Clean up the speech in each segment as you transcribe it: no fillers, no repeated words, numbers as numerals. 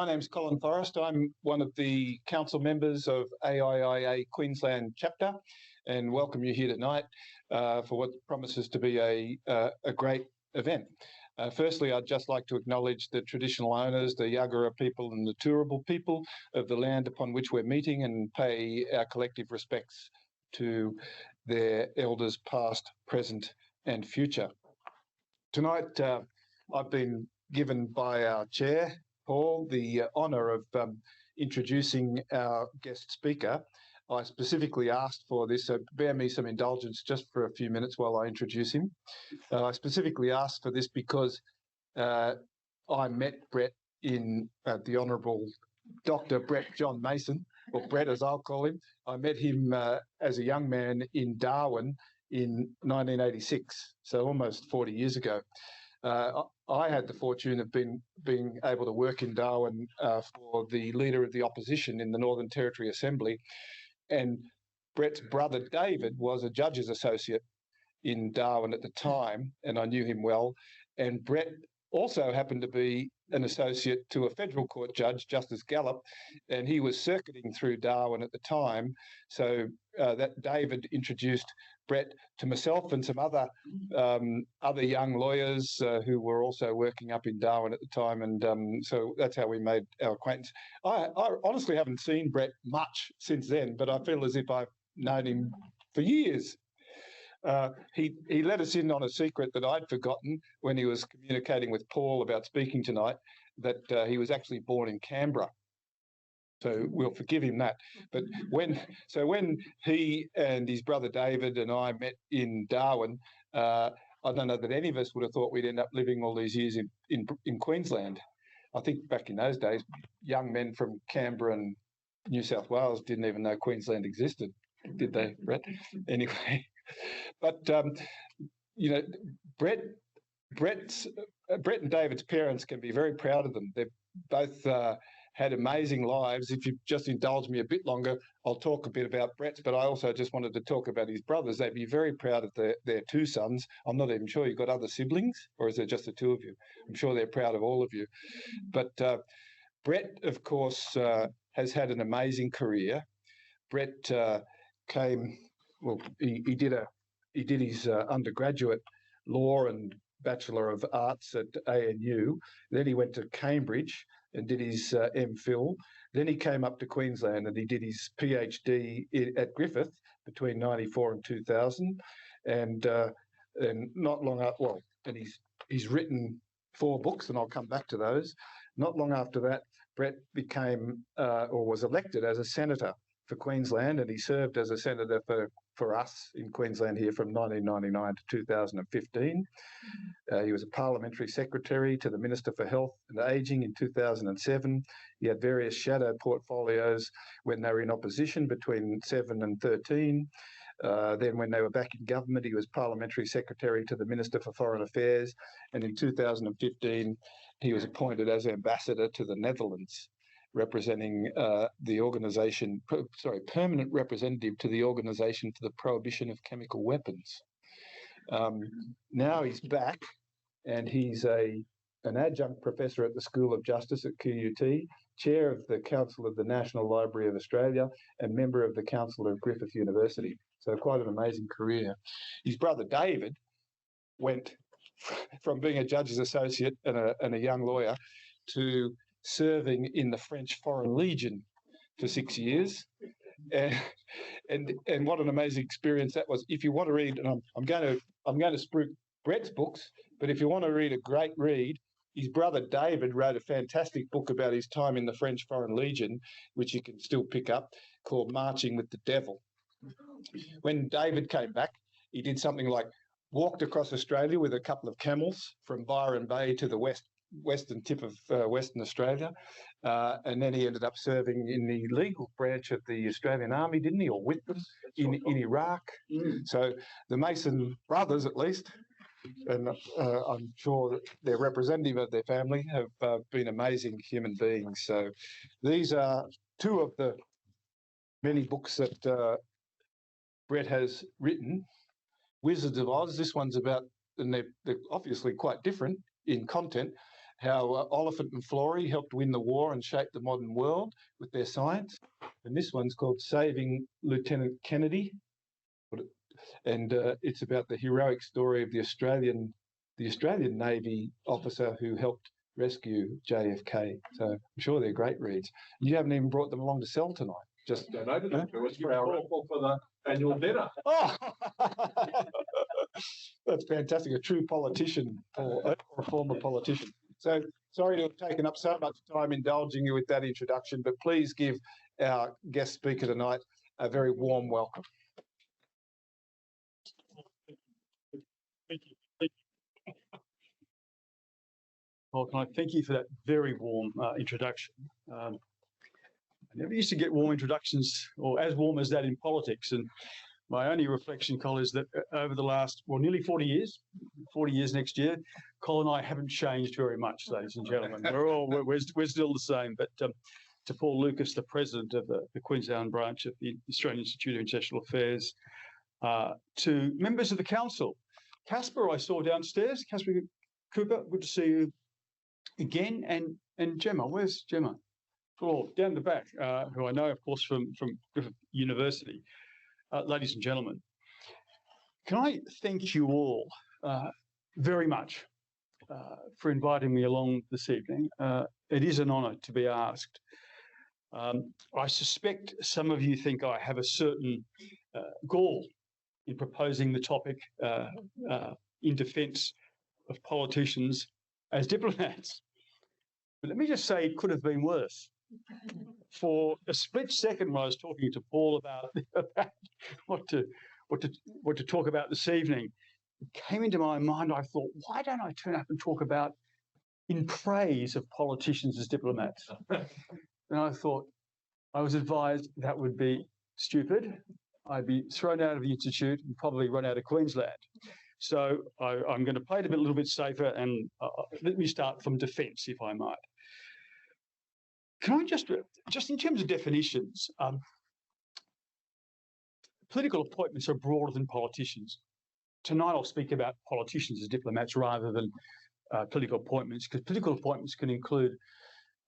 My name's Colin Forrest. I'm one of the council members of AIIA Queensland chapter, and welcome you here tonight for what promises to be a great event. Firstly, I'd just like to acknowledge the traditional owners, the Yagara people and the Turrbal people of the land upon which we're meeting, and pay our collective respects to their elders past, present and future. Tonight, I've been given by our chair, Paul, the honour of introducing our guest speaker. I specifically asked for this, so bear me some indulgence just for a few minutes while I introduce him. I specifically asked for this because I met Brett in the Honourable Dr. Brett John Mason, or Brett as I'll call him. I met him as a young man in Darwin in 1986, so almost 40 years ago. I had the fortune of being able to work in Darwin for the Leader of the Opposition in the Northern Territory Assembly, and Brett's brother David was a Judge's Associate in Darwin at the time, and I knew him well. And Brett also happened to be an associate to a federal court judge, Justice Gallop, and he was circuiting through Darwin at the time. So that David introduced Brett to myself and some other young lawyers who were also working up in Darwin at the time, and so that's how we made our acquaintance. I honestly haven't seen Brett much since then, but I feel as if I've known him for years. He let us in on a secret that I'd forgotten when he was communicating with Paul about speaking tonight, that he was actually born in Canberra. So we'll forgive him that. But when he and his brother David and I met in Darwin, I don't know that any of us would have thought we'd end up living all these years in Queensland. I think back in those days, young men from Canberra and New South Wales didn't even know Queensland existed, did they, Brett? Anyway, but you know, Brett and David's parents can be very proud of them. They've both had amazing lives. If you just indulge me a bit longer, I'll talk a bit about Brett's, but I also just wanted to talk about his brothers. They'd be very proud of their two sons. I'm not even sure you've got other siblings, or is there just the two of you? I'm sure they're proud of all of you. But Brett, of course, has had an amazing career. Brett he did his undergraduate law and Bachelor of Arts at ANU. Then he went to Cambridge and did his MPhil. Then he came up to Queensland and he did his PhD at Griffith between 94 and 2000. And not long after, and he's written 4 books, and I'll come back to those. Not long after that, Brett became or was elected as a senator for Queensland, and he served as a senator for us in Queensland here from 1999 to 2015. He was a parliamentary secretary to the Minister for Health and Ageing in 2007. He had various shadow portfolios when they were in opposition between 7 and 13. Then when they were back in government, he was parliamentary secretary to the Minister for Foreign Affairs. And in 2015, he was appointed as ambassador to the Netherlands, representing the organisation, permanent representative to the Organisation for the Prohibition of Chemical Weapons. Now he's back, and he's an adjunct professor at the School of Justice at QUT, chair of the Council of the National Library of Australia, and member of the Council of Griffith University. So quite an amazing career. His brother David went from being a judge's associate and a young lawyer to serving in the French Foreign Legion for 6 years, and what an amazing experience that was. If you want to read, and I'm going to spruik Brett's books, but if you want to read a great read, his brother David wrote a fantastic book about his time in the French Foreign Legion, which you can still pick up, called Marching with the Devil. When David came back, he did something like walked across Australia with a couple of camels from Byron Bay to the western tip of Western Australia, and then he ended up serving in the legal branch of the Australian Army, didn't he, or with them in Iraq. So the Mason brothers, at least, and I'm sure that they're representative of their family, have been amazing human beings. So these are 2 of the many books that Brett has written. Wizards of Oz, this one's about, and they're obviously quite different in content, how Oliphant and Florey helped win the war and shape the modern world with their science. And this one's called Saving Lieutenant Kennedy. And it's about the heroic story of the Australian Navy officer who helped rescue JFK. So I'm sure they're great reads. You haven't even brought them along to sell tonight. Just donated them to us for our raffle for the annual dinner. Oh, that's fantastic. A true politician or a former politician. So sorry to have taken up so much time indulging you with that introduction, but please give our guest speaker tonight a very warm welcome. Thank you. Well, can I thank you for that very warm introduction. I never used to get warm introductions or as warm as that in politics. And my only reflection, Col, is that over the last, well, nearly 40 years next year, Col and I haven't changed very much, ladies and gentlemen. We're still the same. But to Paul Lucas, the president of the Queensland branch of the Australian Institute of International Affairs, to members of the council. Casper, I saw downstairs. Casper Cooper, good to see you again. And Gemma, where's Gemma? Oh, down the back, who I know, of course, from Griffith University. Ladies and gentlemen, can I thank you all very much for inviting me along this evening. It is an honour to be asked. I suspect some of you think I have a certain gall in proposing the topic in defence of politicians as diplomats. But let me just say it could have been worse. For a split second when I was talking to Paul about what to talk about this evening, it came into my mind, I thought, why don't I turn up and talk about in praise of politicians as diplomats? And I thought, I was advised that would be stupid. I'd be thrown out of the Institute and probably run out of Queensland. So I'm going to play it a little bit safer and let me start from defence, if I might. Can I just in terms of definitions, political appointments are broader than politicians. Tonight I'll speak about politicians as diplomats rather than political appointments, because political appointments can include,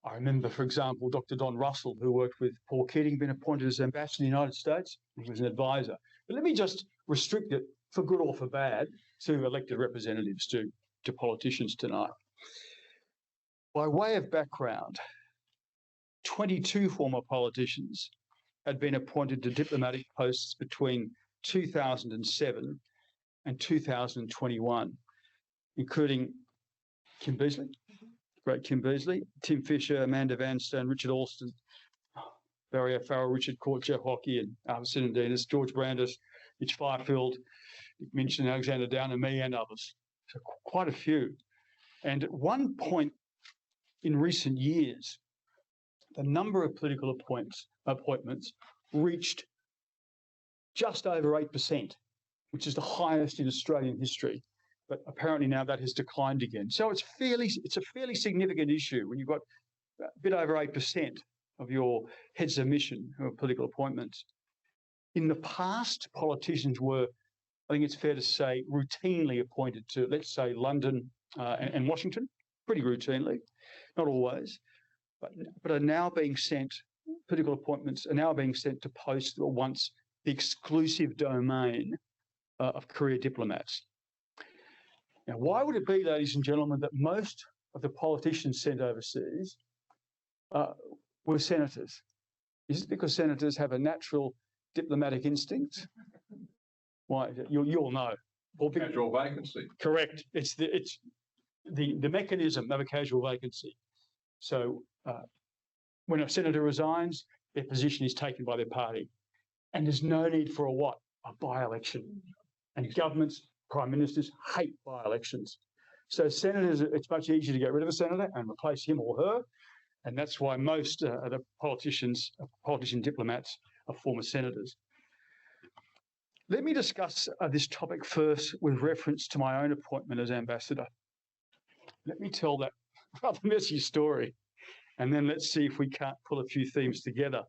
I remember, for example, Dr. Don Russell, who worked with Paul Keating, been appointed as ambassador to the United States. He was an advisor. But let me just restrict it, for good or for bad, to elected representatives, to politicians tonight. By way of background, 22 former politicians had been appointed to diplomatic posts between 2007 and 2021, including Kim Beazley, great Kim Beazley, Tim Fisher, Amanda Vanstone, Richard Alston, Barry O'Farrell, Richard Court, Jeff Hockey, and Arthur Sinodinos, George Brandis, Mitch Fifield, Nick Minchin, Alexander Down, and me, and others. So quite a few. And at one point in recent years, the number of political appointments reached just over 8%, which is the highest in Australian history. But apparently now that has declined again. So it's a fairly significant issue when you've got a bit over 8% of your heads of mission who are political appointments. In the past, politicians were, I think it's fair to say, routinely appointed to, let's say, London and Washington, pretty routinely, not always. But are now being sent, political appointments are now being sent to posts that were once the exclusive domain of career diplomats. Now, why would it be, ladies and gentlemen, that most of the politicians sent overseas were senators? Is it because senators have a natural diplomatic instinct? Why? You all know. Casual vacancy. Correct. It's the mechanism of a casual vacancy. So when a senator resigns, their position is taken by their party. And there's no need for a by-election. And governments, prime ministers, hate by-elections. So senators, it's much easier to get rid of a senator and replace him or her. And that's why most of the politician diplomats are former senators. Let me discuss this topic first with reference to my own appointment as ambassador. Let me tell that rather messy story. And then let's see if we can't pull a few themes together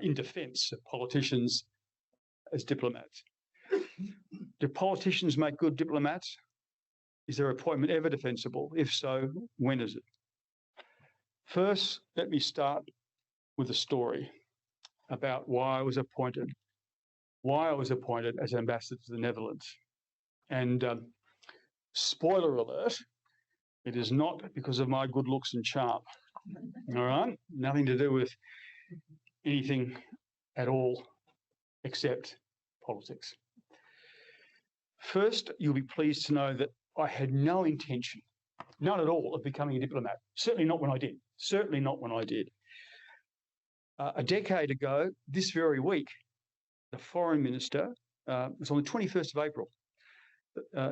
in defence of politicians as diplomats. Do politicians make good diplomats? Is their appointment ever defensible? If so, when is it? First, let me start with a story about why I was appointed as ambassador to the Netherlands. And spoiler alert, it is not because of my good looks and charm. All right? Nothing to do with anything at all except politics. First, you'll be pleased to know that I had no intention, none at all, of becoming a diplomat. Certainly not when I did. Certainly not when I did. A decade ago, this very week, the foreign minister, it was on the 21st of April,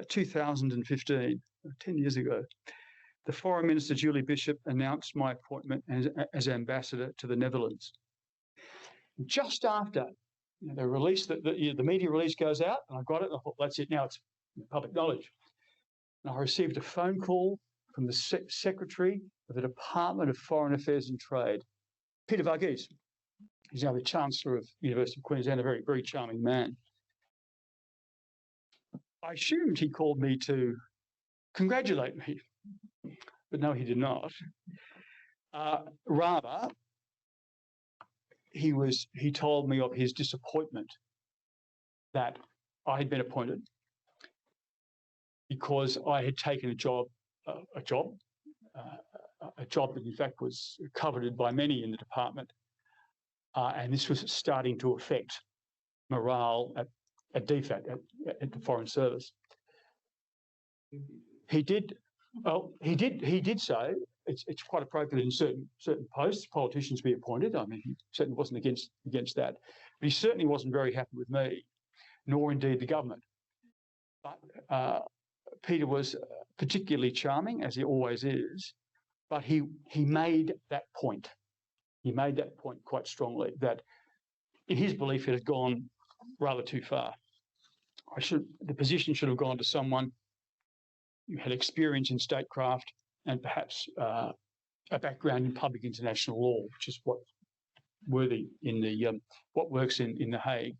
2015, 10 years ago, the foreign minister, Julie Bishop, announced my appointment as ambassador to the Netherlands. Just after the release, the media release goes out, and I got it, and I thought, that's it, now it's public knowledge. And I received a phone call from the Secretary of the Department of Foreign Affairs and Trade, Peter Varghese. He's now the Chancellor of the University of Queensland, a very, very charming man. I assumed he called me to congratulate me, but no, he did not. Rather, he told me of his disappointment that I had been appointed because I had taken a job that in fact was coveted by many in the department, and this was starting to affect morale at DFAT, at the Foreign Service. He did say it's quite appropriate in certain posts politicians be appointed. I mean, he certainly wasn't against that, but he certainly wasn't very happy with me, nor indeed the government. But Peter was particularly charming, as he always is, but he made that point. He made that point quite strongly, that in his belief it had gone rather too far. The position should have gone to someone who had experience in statecraft and perhaps a background in public international law, which is what works in The Hague.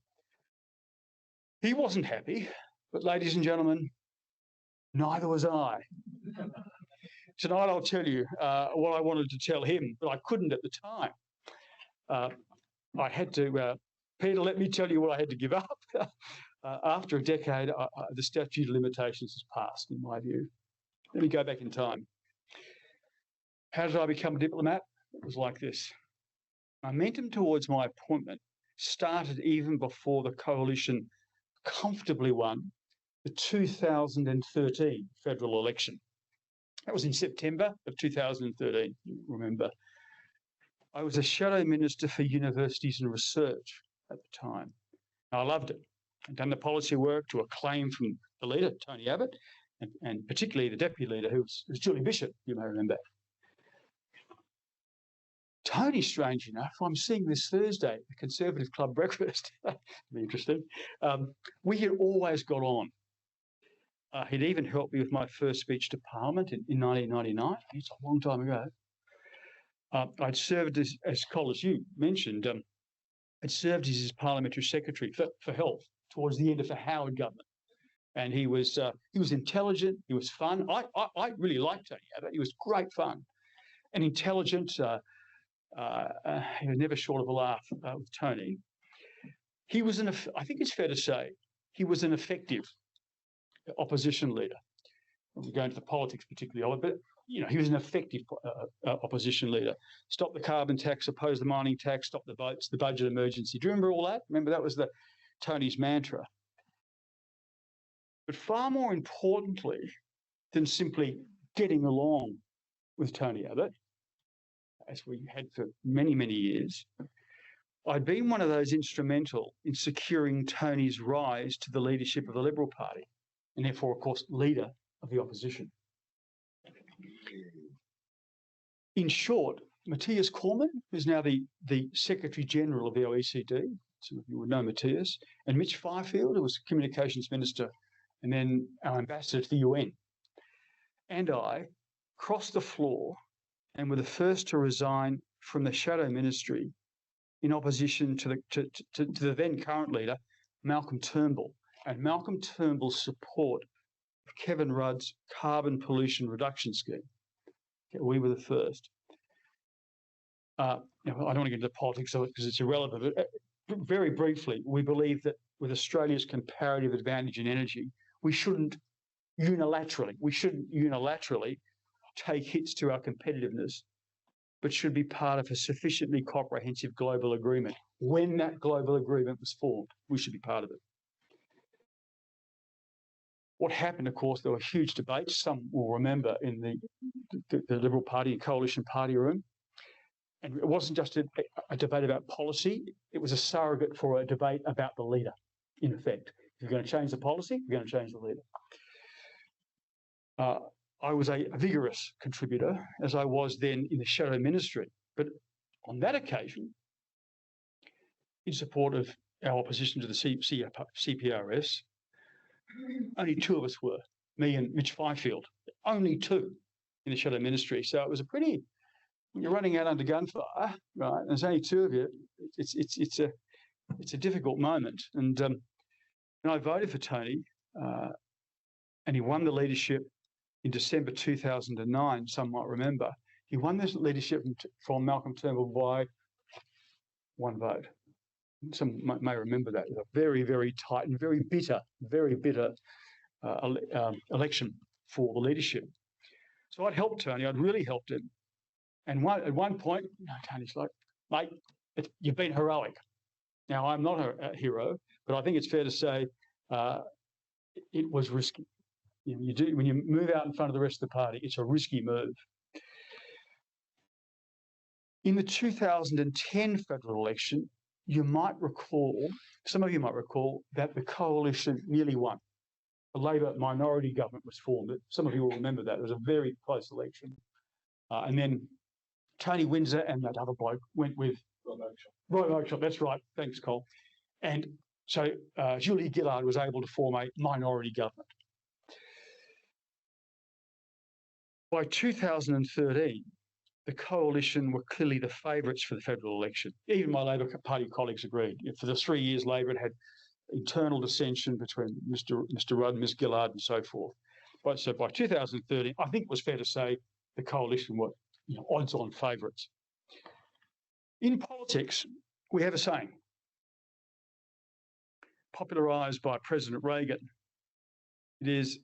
He wasn't happy, but ladies and gentlemen, neither was I. Tonight I'll tell you what I wanted to tell him, but I couldn't at the time. I had to, Peter, let me tell you what I had to give up. After a decade, the statute of limitations has passed, in my view. Let me go back in time. How did I become a diplomat? It was like this. Momentum towards my appointment started even before the coalition comfortably won the 2013 federal election. That was in September of 2013, you remember. I was a shadow minister for universities and research at the time. I loved it. I'd done the policy work to acclaim from the leader, Tony Abbott, and particularly the deputy leader, who was Julie Bishop, you may remember. Tony, strange enough, I'm seeing this Thursday, the Conservative Club breakfast. Be interesting. We had always got on. He'd even helped me with my first speech to Parliament in 1999. It's a long time ago. I'd served as Col, as you mentioned, I'd served as his parliamentary secretary for health towards the end of the Howard government. And he was intelligent, he was fun. I really liked Tony Abbott. He was great fun and intelligent. He was never short of a laugh with Tony. He was I think it's fair to say, he was an effective opposition leader. We'll go into the politics particularly of it, but he was an effective opposition leader. Stop the carbon tax, oppose the mining tax, stop the votes, the budget emergency. Do you remember all that? Remember that was Tony's mantra. But far more importantly than simply getting along with Tony Abbott, as we had for many, many years, I'd been one of those instrumental in securing Tony's rise to the leadership of the Liberal Party, and therefore, of course, leader of the opposition. In short, Matthias Cormann, who's now the Secretary General of the OECD, some of you would know Matthias, and Mitch Fifield, who was Communications Minister and then our ambassador to the UN, and I crossed the floor and were the first to resign from the shadow ministry in opposition to the then current leader, Malcolm Turnbull, and Malcolm Turnbull's support of Kevin Rudd's carbon pollution reduction scheme. Okay, we were the first. I don't want to get into politics of it because it's irrelevant, but very briefly, we believe that with Australia's comparative advantage in energy, we shouldn't unilaterally take hits to our competitiveness, but should be part of a sufficiently comprehensive global agreement. When that global agreement was formed, we should be part of it. What happened, of course, there were huge debates. Some will remember in the Liberal Party and Coalition Party room. And it wasn't just a debate about policy, it was a surrogate for a debate about the leader, in effect. If you're going to change the policy, you're going to change the leader. I was a vigorous contributor, as I was then in the shadow ministry. But on that occasion, in support of our opposition to the CPRS, only two of us were, me and Mitch Fifield, only two in the shadow ministry. So it was a pretty, when you're running out under gunfire, right, and there's only two of you, it's a difficult moment. And I voted for Tony, and he won the leadership in December 2009, some might remember. He won this leadership from Malcolm Turnbull by one vote. Some may remember that. It was a very, very tight and very bitter election for the leadership. So I'd helped Tony, I'd really helped him. And at one point, Tony's like, mate, you've been heroic. Now, I'm not a hero, but I think it's fair to say it was risky. You do, when you move out in front of the rest of the party, it's a risky move. In the 2010 federal election, you might recall, some of you might recall, that the coalition nearly won. A Labor minority government was formed. Some of you will remember that. It was a very close election. And then Tony Windsor and that other bloke went with Roy Oakeshott. That's right. Thanks, Cole. And so Julia Gillard was able to form a minority government. By 2013, the coalition were clearly the favourites for the federal election. Even my Labor Party colleagues agreed. For the 3 years, Labor had had internal dissension between Mr Rudd and Ms Gillard and so forth. So by 2013, I think it was fair to say the coalition were odds-on favourites. In politics, we have a saying, popularised by President Reagan. It is,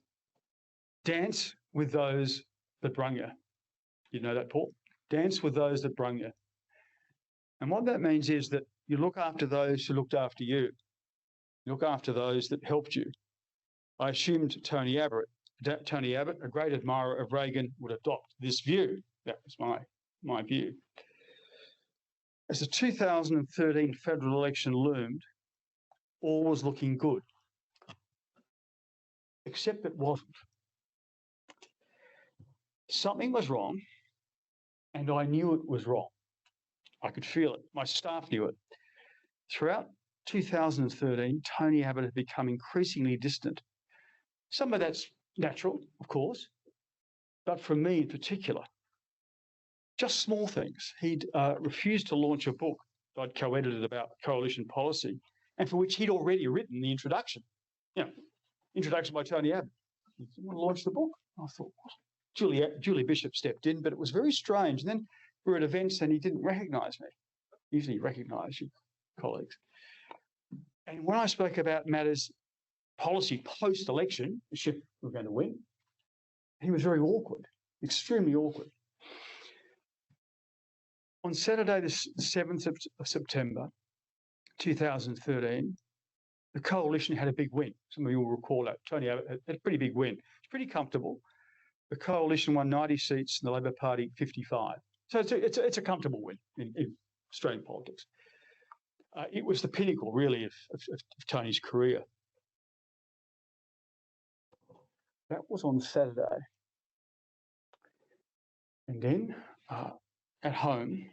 dance with those that brung you. You know that, Paul? Dance with those that brung you. And what that means is that you look after those who looked after you. You look after those that helped you. I assumed Tony Abbott, a great admirer of Reagan, would adopt this view. That was my view. As the 2013 federal election loomed, all was looking good. Except it wasn't. Something was wrong, and I knew it was wrong. I could feel it. My staff knew it. Throughout 2013, Tony Abbott had become increasingly distant. Some of that's natural, of course, but for me in particular, just small things. He'd refused to launch a book that I'd co-edited about coalition policy, and for which he'd already written the introduction. Introduction by Tony Abbott. He didn't want to launch the book. I thought, what? Julie Bishop stepped in, but it was very strange. And then we were at events and he didn't recognise me. Usually you recognise your colleagues. And when I spoke about matters, policy post-election, the ship we were going to win, he was very awkward, extremely awkward. On Saturday, the 7th of September, 2013, the coalition had a big win. Some of you will recall that. Tony Abbott had a pretty big win. It's pretty comfortable. The coalition won 90 seats and the Labor Party 55. So it's a comfortable win in Australian politics. It was the pinnacle, really, of Tony's career. That was on Saturday. And then at home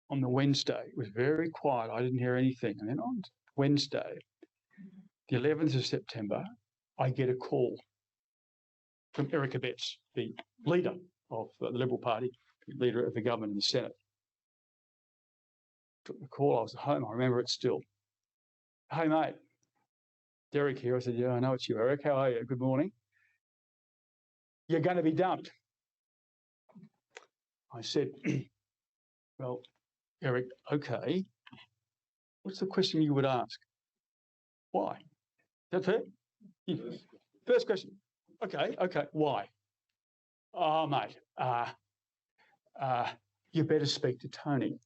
on the Wednesday, it was very quiet. I didn't hear anything. And then on Wednesday, the 11th of September, I get a call from Eric Abetz, the leader of the Liberal Party, leader of the government in the Senate. Took the call, I was at home, I remember it still. Hey mate, Derek here. I said, yeah, I know it's you, Eric. How are you? Good morning. You're going to be dumped. I said, Well, Eric, okay. What's the question you would ask? Why? Is that fair? First question. Okay, why? Oh, mate, you better speak to Tony.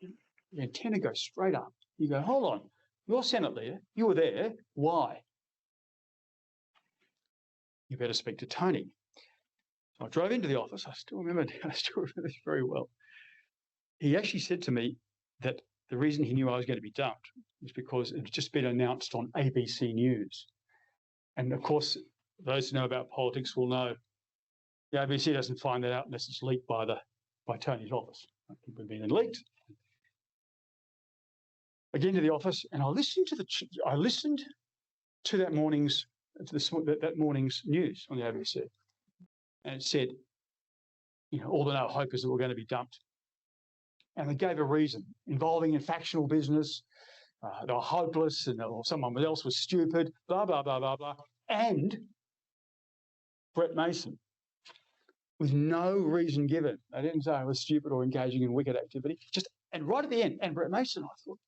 The antenna goes straight up. You go, hold on, you're Senate leader, you were there, why? You better speak to Tony. So I drove into the office. I still remember this very well. He actually said to me that the reason he knew I was going to be dumped was because it had just been announced on ABC News. And of course, those who know about politics will know the ABC doesn't find that out unless it's leaked by Tony's office. It would have been leaked. I get into the office and I listened to that morning's news on the ABC, and it said, all the no hopers that were going to be dumped, and they gave a reason involving in factional business. They were hopeless, or someone else was stupid. Blah blah blah blah blah, and Brett Mason, with no reason given. They didn't say I was stupid or engaging in wicked activity. And right at the end, and Brett Mason, I thought.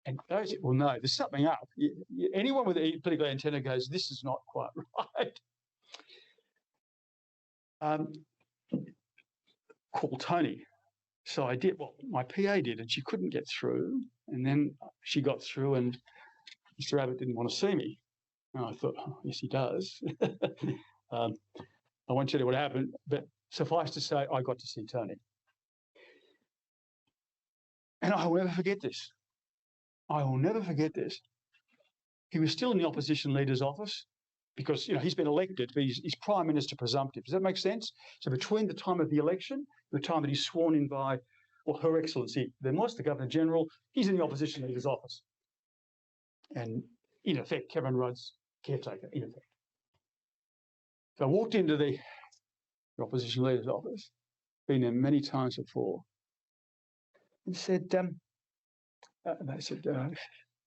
And those will know there's something up. Anyone with a political antenna goes, this is not quite right. Call Tony. So I did. Well, my PA did, and she couldn't get through. And then she got through, and Mr. Abbott didn't want to see me. And I thought, oh, yes, he does. I won't tell you what happened, but suffice to say, I got to see Tony. And I will never forget this. I will never forget this. He was still in the opposition leader's office because, he's been elected, but he's Prime Minister presumptive. Does that make sense? So between the time of the election, the time that he's sworn in by, Her Excellency, then was the Governor-General, he's in the opposition leader's office. And in effect, Kevin Rudd's caretaker, in effect. So I walked into the opposition leader's office, been there many times before, and said, and they said,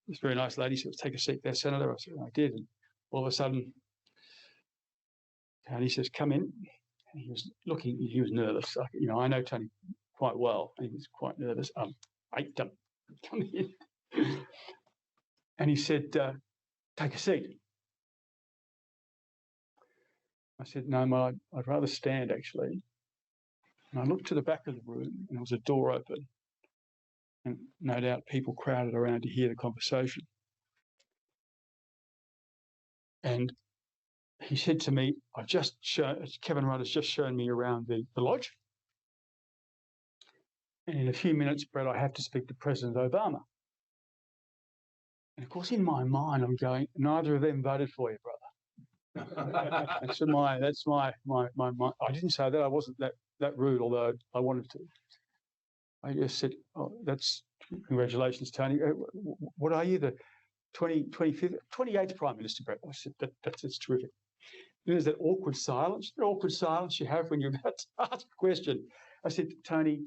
this very nice lady said, take a seat there, Senator. I said, I did. And all of a sudden, Tony says, come in. And he was nervous. I know Tony quite well. He was quite nervous. Come in. And he said, take a seat. I said, no, mate, I'd rather stand, actually. And I looked to the back of the room, and there was a door open. And no doubt people crowded around to hear the conversation. And he said to me, Kevin Rudd has just shown me around the lodge. And in a few minutes, Brett, I have to speak to President Obama. And of course, in my mind, I'm going, neither of them voted for you, brother. That's my. I didn't say that. I wasn't that rude, although I wanted to. I just said, oh, congratulations, Tony. What are you, the 25th, 28th Prime Minister, Brett? I said, that's terrific. Then there's that awkward silence you have when you're about to ask a question. I said, Tony,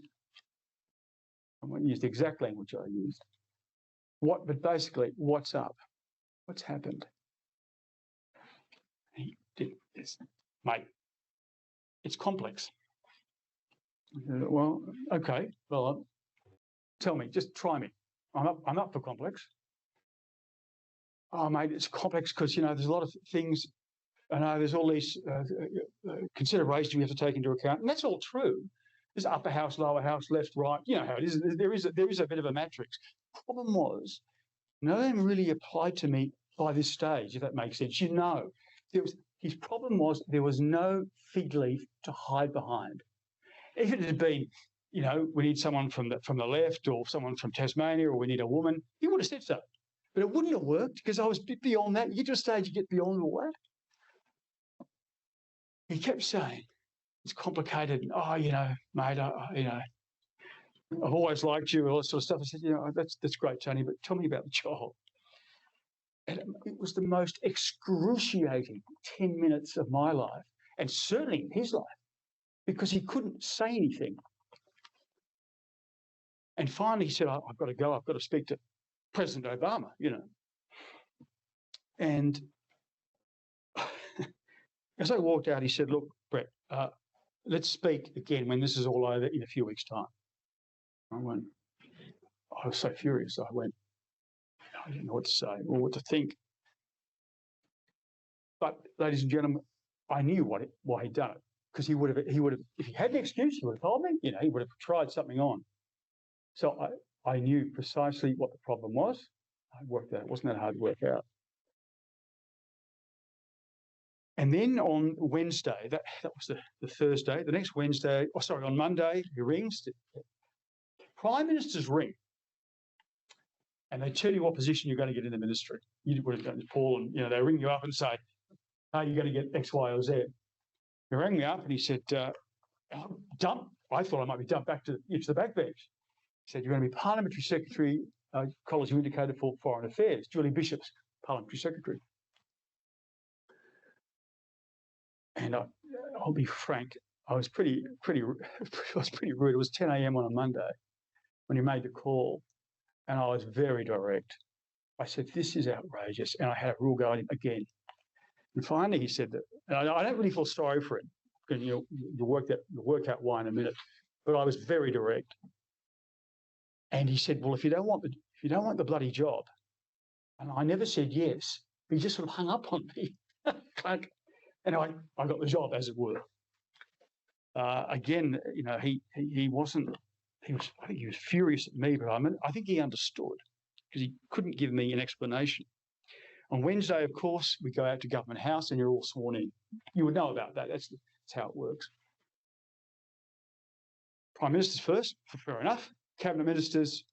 I won't use the exact language I used. But basically, what's up? What's happened? He did this, mate. It's complex. Well, okay. Well, tell me. Just try me. I'm up for complex. Oh, mate, it's complex because there's a lot of things. I know there's all these considerations we have to take into account, and that's all true. There's upper house, lower house, left, right. You know how it is. There is a bit of a matrix. The problem was, none of them really applied to me by this stage, if that makes sense. His problem was there was no fig leaf to hide behind. If it had been, we need someone from the left or someone from Tasmania or we need a woman, he would have said so. But it wouldn't have worked because I was beyond that. You get to a stage, you get beyond all that. He kept saying, it's complicated. Oh, mate, I've always liked you, all that sort of stuff. I said, that's great, Tony, but tell me about the job. And it was the most excruciating 10 minutes of my life, and certainly his life, because he couldn't say anything. And finally he said, I've got to go. I've got to speak to President Obama, And as I walked out, he said, look, Brett, let's speak again when this is all over in a few weeks' time. I was so furious. I went, I didn't know what to say or what to think. But, ladies and gentlemen, I knew why he'd done it, because he would have, if he had an excuse, he would have told me. You know, he would have tried something on. So I knew precisely what the problem was. I worked out. It wasn't that hard to work out. And then on Wednesday, that was the Thursday. The next Wednesday, on Monday, he rings. Prime Ministers ring, and they tell you what position you're going to get in the ministry. You would have done this, Paul, and they ring you up and say, "Are you going to get X, Y, or Z?" He rang me up and he said, "Dump." I thought I might be dumped back to the back bench. He said, "You're going to be Parliamentary Secretary, College you indicated for Foreign Affairs, Julie Bishop's Parliamentary Secretary." And I'll be frank, I was pretty rude. It was 10 a.m. on a Monday when he made the call, and I was very direct. I said, "This is outrageous," and I had a real go at him again. And finally, he said that, and I don't really feel sorry for him, and you'll work out why in a minute. But I was very direct, and he said, "Well, if you don't want the bloody job," and I never said yes. He just sort of hung up on me. And I got the job, as it were. Again, he wasn't. I think he was furious at me, but I think he understood, because he couldn't give me an explanation. On Wednesday, of course, we go out to Government House and you're all sworn in. You would know about that. That's how it works. Prime Ministers first, fair enough. Cabinet Ministers,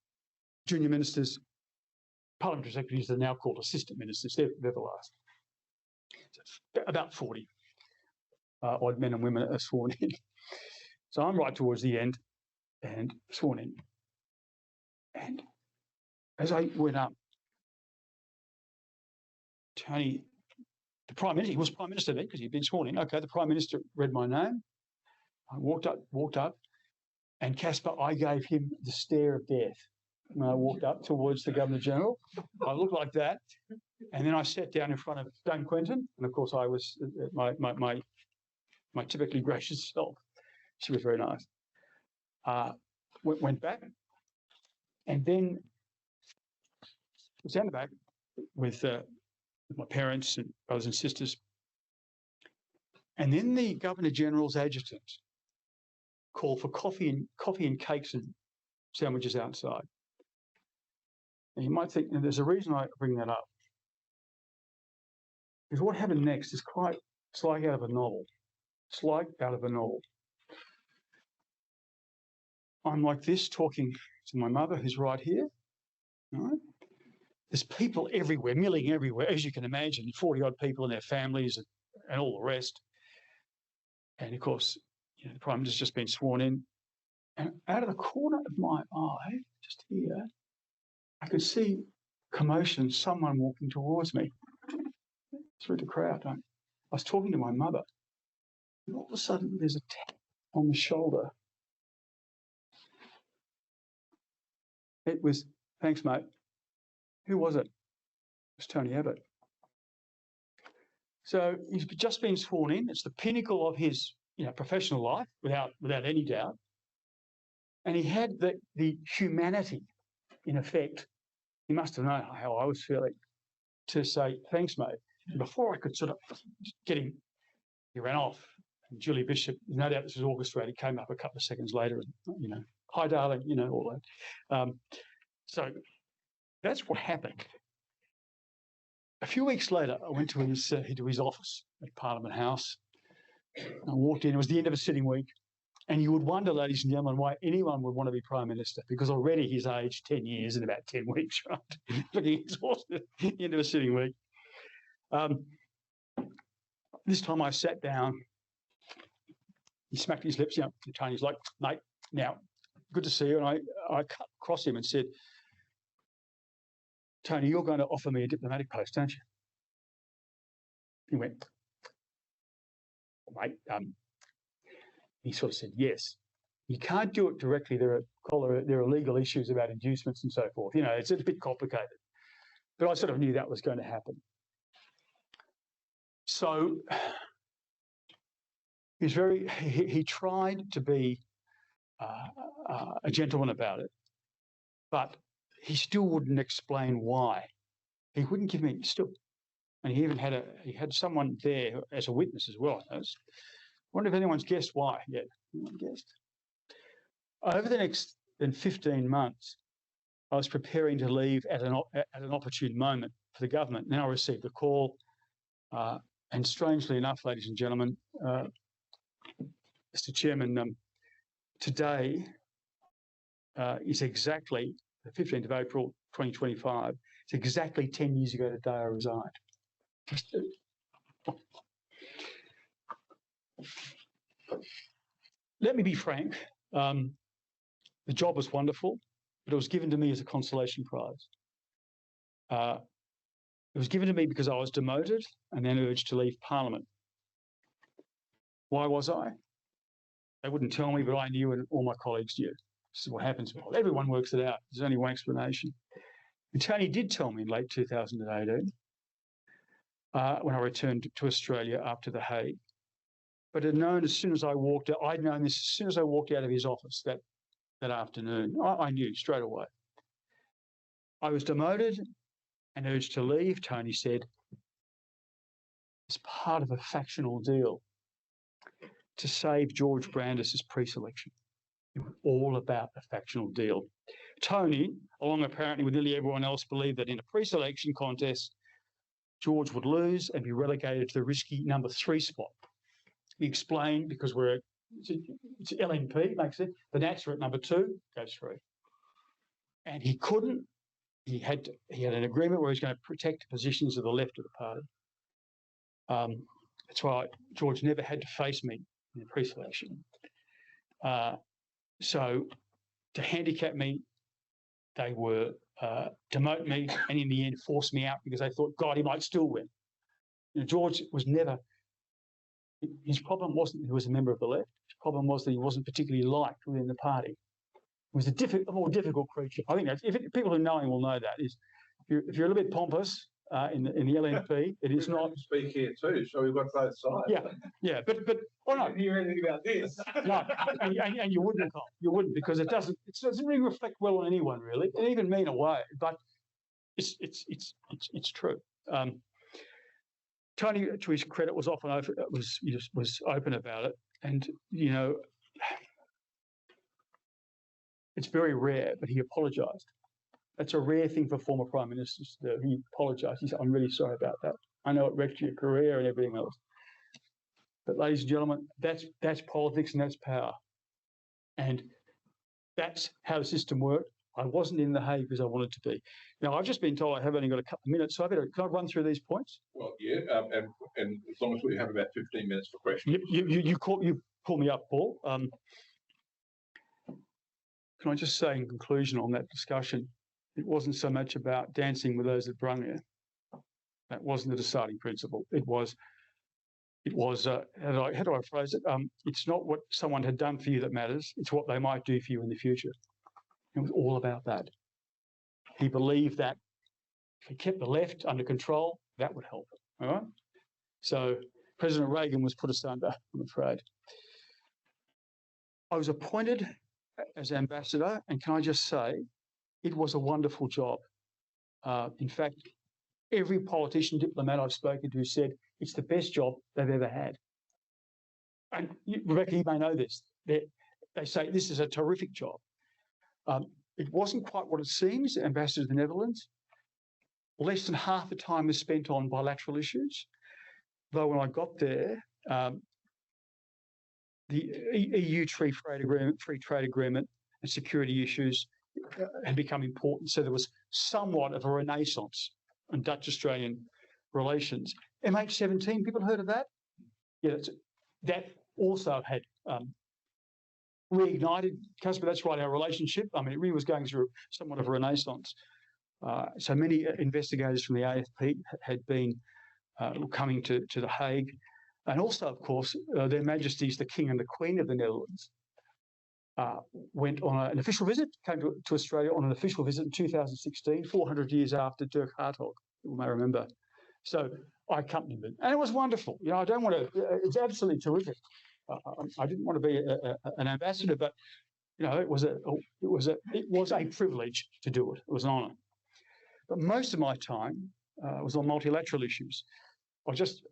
Junior Ministers, Parliamentary Secretaries are now called Assistant Ministers. They're the last. So about 40 odd men and women are sworn in. So I'm right towards the end and sworn in. And as I went up, Tony, the Prime Minister, he was Prime Minister then because he'd been sworn in. Okay, the Prime Minister read my name. I walked up, and Casper, I gave him the stare of death. When I walked up towards the Governor-General, I looked like that. And then I sat down in front of Dame Quentin, and of course I was my typically gracious self. She was very nice. Went back, and then was down the back with my parents and brothers and sisters. And then the Governor-General's adjutant called for coffee and cakes and sandwiches outside. And you might think, there's a reason I bring that up. Because what happened next is it's like out of a novel. It's like out of a novel. I'm like this, talking to my mother, who's right here. Right? There's people everywhere, milling everywhere, as you can imagine, 40-odd people and their families and all the rest. And, of course, the Prime Minister's just been sworn in. And out of the corner of my eye, just here, I could see commotion, someone walking towards me through the crowd. I was talking to my mother, and all of a sudden there's a tap on the shoulder. It was, "Thanks, mate." Who was it? It was Tony Abbott. So he's just been sworn in. It's the pinnacle of his professional life, without any doubt. And he had the humanity, in effect, he must have known how I was feeling, to say, "Thanks, mate." And before I could sort of get him, he ran off. And Julie Bishop, no doubt this was orchestrated, came up a couple of seconds later and, "Hi, darling," all that. So that's what happened. A few weeks later, I went to his office at Parliament House. I walked in. It was the end of a sitting week. And you would wonder, ladies and gentlemen, why anyone would want to be Prime Minister, because already he's aged 10 years in about 10 weeks, right? Looking exhausted at the end of a sitting week. This time I sat down. He smacked his lips. And Tony's like, "Mate, now, good to see you." And I cut across him and said, "Tony, you're going to offer me a diplomatic post, aren't you?" He went, "Mate," he sort of said, "Yes. You can't do it directly. There are legal issues about inducements and so forth. It's a bit complicated." But I sort of knew that was going to happen. So he tried to be a gentleman about it, but he still wouldn't explain why. He wouldn't give me still, and he even had someone there as a witness as well. I wonder if anyone's guessed why yet. Anyone guessed? Over the next 15 months, I was preparing to leave at an opportune moment for the government. Then I received a call, and strangely enough, ladies and gentlemen, Mr. Chairman, today is exactly the 15th of April 2025. It's exactly 10 years ago today I resigned. Let me be frank. The job was wonderful, but it was given to me as a consolation prize. It was given to me because I was demoted and then urged to leave Parliament. Why was I? They wouldn't tell me, but I knew and all my colleagues knew. This is what happens. Well, everyone works it out. There's only one explanation. And Tony did tell me in late 2018 when I returned to Australia after The Hague. But I'd known as soon as I walked out, I'd known this as soon as I walked out of his office that afternoon. I knew straight away. I was demoted and urged to leave, Tony said, as part of a factional deal to save George Brandis's pre-selection. It was all about a factional deal. Tony, along apparently with nearly everyone else, believed that in a pre-selection contest, George would lose and be relegated to the risky number 3 spot. He explained, because it's LNP, makes it, the Nats are at number 2, goes 3. And he couldn't. He had an agreement where he's going to protect the positions of the left of the party. That's why George never had to face me in the pre-selection. So to handicap me, they were demote me and in the end force me out because they thought, God, he might still win. You know, George was never, his problem wasn't that he was a member of the left. His problem was that he wasn't particularly liked within the party. He was a more difficult creature. I think people who know him will know that. Is if you're a little bit pompous in the LNP, it is not. Speak here too, so we've got both sides. Yeah, but oh no, hear anything about this? No, and you wouldn't because it doesn't really reflect well on anyone really, and even me in a way. But it's true. Tony, to his credit, was often open, was open about it, and you know, it's very rare, but he apologised. That's a rare thing for former prime ministers to do. He apologised. He said, "I'm really sorry about that. I know it wrecked your career and everything else." But ladies and gentlemen, that's politics and that's power, and that's how the system worked. I wasn't in The Hague because I wanted to be. Now, I've just been told I have only got a couple of minutes, so can I run through these points? Well, yeah, and as long as we have about 15 minutes for questions. You call me up, Paul. Can I just say in conclusion on that discussion, it wasn't so much about dancing with those that brung you. That wasn't the deciding principle. It was how do I phrase it? It's not what someone had done for you that matters. It's what they might do for you in the future. It was all about that. He believed that if he kept the left under control, that would help. All right. So President Reagan was put asunder, I'm afraid. I was appointed as ambassador, and can I just say, it was a wonderful job. In fact, every politician, diplomat I've spoken to said it's the best job they've ever had. And Rebecca, you may know this. They say this is a terrific job. It wasn't quite what it seems, ambassador to the Netherlands. Less than half the time was spent on bilateral issues. Though when I got there, the EU free trade agreement and security issues had become important. So there was somewhat of a renaissance in Dutch-Australian relations. MH17, people heard of that? Yeah, that also had reignited, Casper, that's right, our relationship. I mean, it really was going through somewhat of a renaissance. So many investigators from the AFP had been coming to The Hague. And also, of course, Their Majesties, the King and the Queen of the Netherlands, went on an official visit, came to Australia on an official visit in 2016, 400 years after Dirk Hartog, you may remember. So I accompanied them. And it was wonderful. You know, I don't want to, it's absolutely terrific. I didn't want to be an ambassador, but you know, it was a privilege to do it. It was an honour. But most of my time was on multilateral issues, or just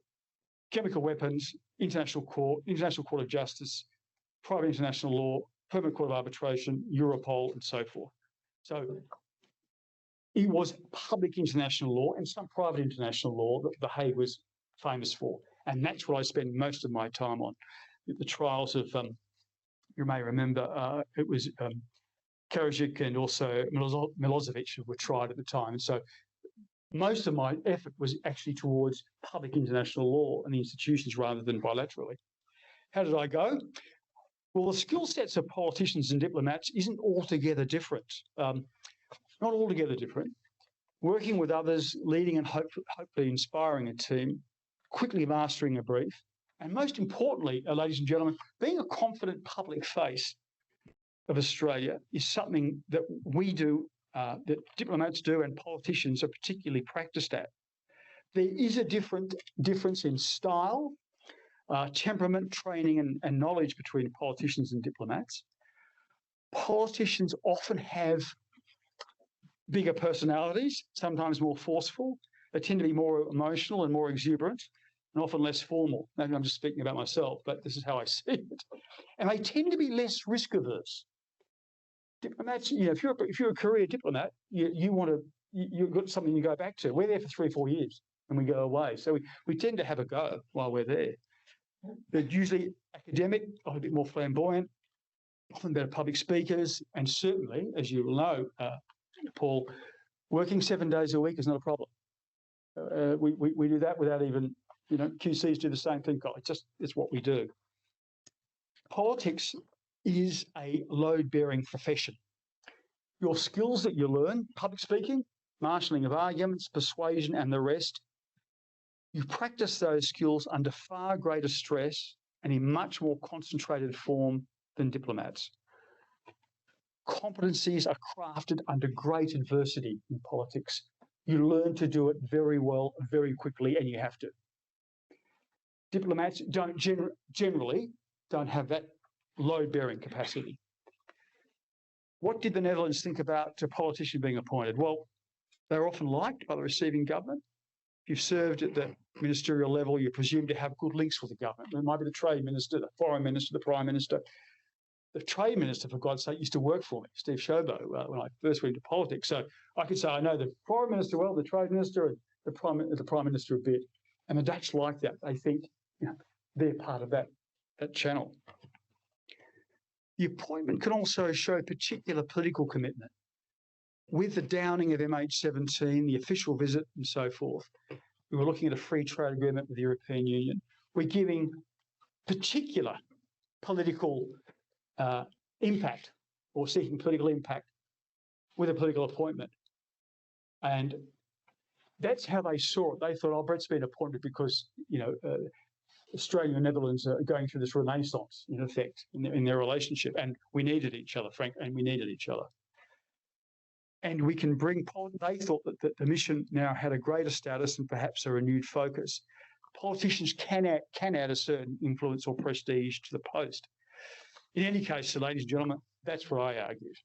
chemical weapons, international court of justice, private international law, permanent court of arbitration, Europol, and so forth. So it was public international law and some private international law that The Hague was famous for. And that's what I spend most of my time on. The trials of, you may remember, it was Karadzic and also Milosevic who were tried at the time. And so most of my effort was actually towards public international law and the institutions rather than bilaterally. How did I go? Well, the skill sets of politicians and diplomats isn't altogether different. Not altogether different. Working with others, leading and hopefully inspiring a team, quickly mastering a brief, and most importantly, ladies and gentlemen, being a confident public face of Australia is something that we do, that diplomats do, and politicians are particularly practiced at. There is a difference in style, temperament, training, and knowledge between politicians and diplomats. Politicians often have bigger personalities, sometimes more forceful. They tend to be more emotional and more exuberant, and often less formal. Maybe I'm just speaking about myself, but this is how I see it. And they tend to be less risk averse. Diplomats, you know, if you're a career diplomat, you've got something you go back to. We're there for 3 or 4 years, and we go away. So we tend to have a go while we're there. They're usually academic, a bit more flamboyant, often better public speakers, and certainly, as you will know, Paul, working 7 days a week is not a problem. We do that without even, you know, QCs do the same thing. It's what we do. Politics is a load-bearing profession. Your skills that you learn, public speaking, marshalling of arguments, persuasion, and the rest, you practice those skills under far greater stress and in much more concentrated form than diplomats. Competencies are crafted under great adversity in politics. You learn to do it very well, very quickly, and you have to. Diplomats generally don't have that load-bearing capacity. What did the Netherlands think about a politician being appointed? Well, they're often liked by the receiving government. If you've served at the ministerial level, you're presumed to have good links with the government. It might be the trade minister, the foreign minister, the prime minister. The trade minister, for God's sake, used to work for me, Steve Shobo, when I first went into politics. So I could say I know the foreign minister well, the trade minister, and the prime minister a bit. And the Dutch like that. They think, you know, they're part of that channel. The appointment can also show particular political commitment. With the downing of MH17, the official visit and so forth, we were looking at a free trade agreement with the European Union. We're giving particular political impact or seeking political impact with a political appointment. And that's how they saw it. They thought, oh, Brett's been appointed because, you know, Australia and Netherlands are going through this renaissance, in effect, in their relationship. And we needed each other, Frank, and we needed each other. And we can bring, they thought that the mission now had a greater status and perhaps a renewed focus. Politicians can add a certain influence or prestige to the post. In any case, so ladies and gentlemen, that's what I argued,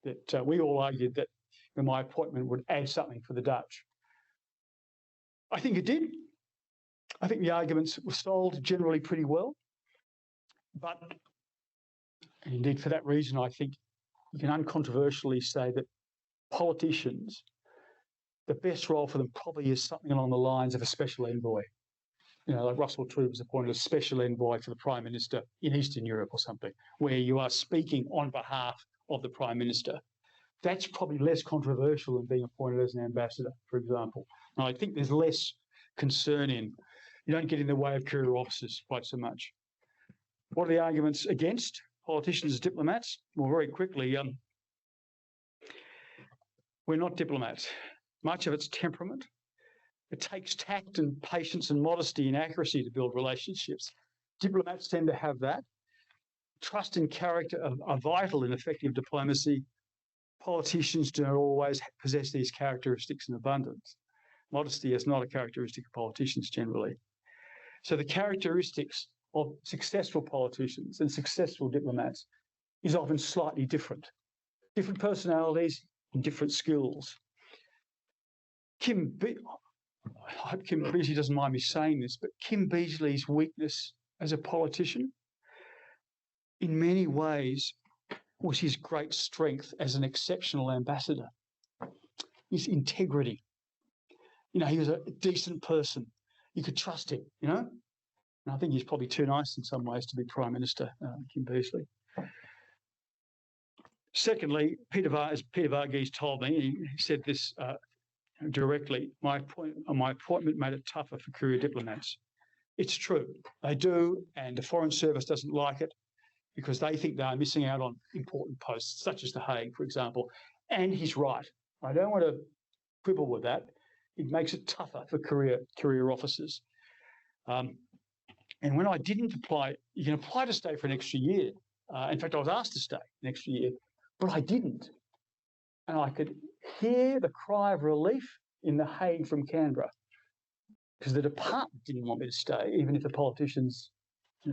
that we all argued that my appointment would add something for the Dutch. I think it did. I think the arguments were sold generally pretty well. But and indeed, for that reason, I think you can uncontroversially say that politicians, the best role for them probably is something along the lines of a special envoy. You know, like Russell True was appointed as special envoy for the Prime Minister in Eastern Europe or something, where you are speaking on behalf of the Prime Minister. That's probably less controversial than being appointed as an ambassador, for example. And I think there's less concern in, you don't get in the way of career officers quite so much. What are the arguments against politicians as diplomats? Well, very quickly, we're not diplomats. Much of it's temperament. It takes tact and patience and modesty and accuracy to build relationships. Diplomats tend to have that. Trust and character are vital in effective diplomacy. Politicians do not always possess these characteristics in abundance. Modesty is not a characteristic of politicians generally. So the characteristics of successful politicians and successful diplomats is often slightly different. Different personalities and different skills. I hope Kim Beazley doesn't mind me saying this, but Kim Beazley's weakness as a politician, in many ways, was his great strength as an exceptional ambassador. His integrity. You know, he was a decent person. You could trust him, you know? And I think he's probably too nice in some ways to be Prime Minister, Kim Beazley. Secondly, as Peter Varghese told me, he said this directly, my appointment made it tougher for career diplomats. It's true, they do, and the Foreign Service doesn't like it because they think they are missing out on important posts, such as The Hague, for example. And he's right. I don't want to quibble with that. It makes it tougher for career officers. And when I didn't apply, you can apply to stay for an extra year. In fact, I was asked to stay an extra year, but I didn't. And I could hear the cry of relief in The Hague from Canberra because the department didn't want me to stay, even if the politicians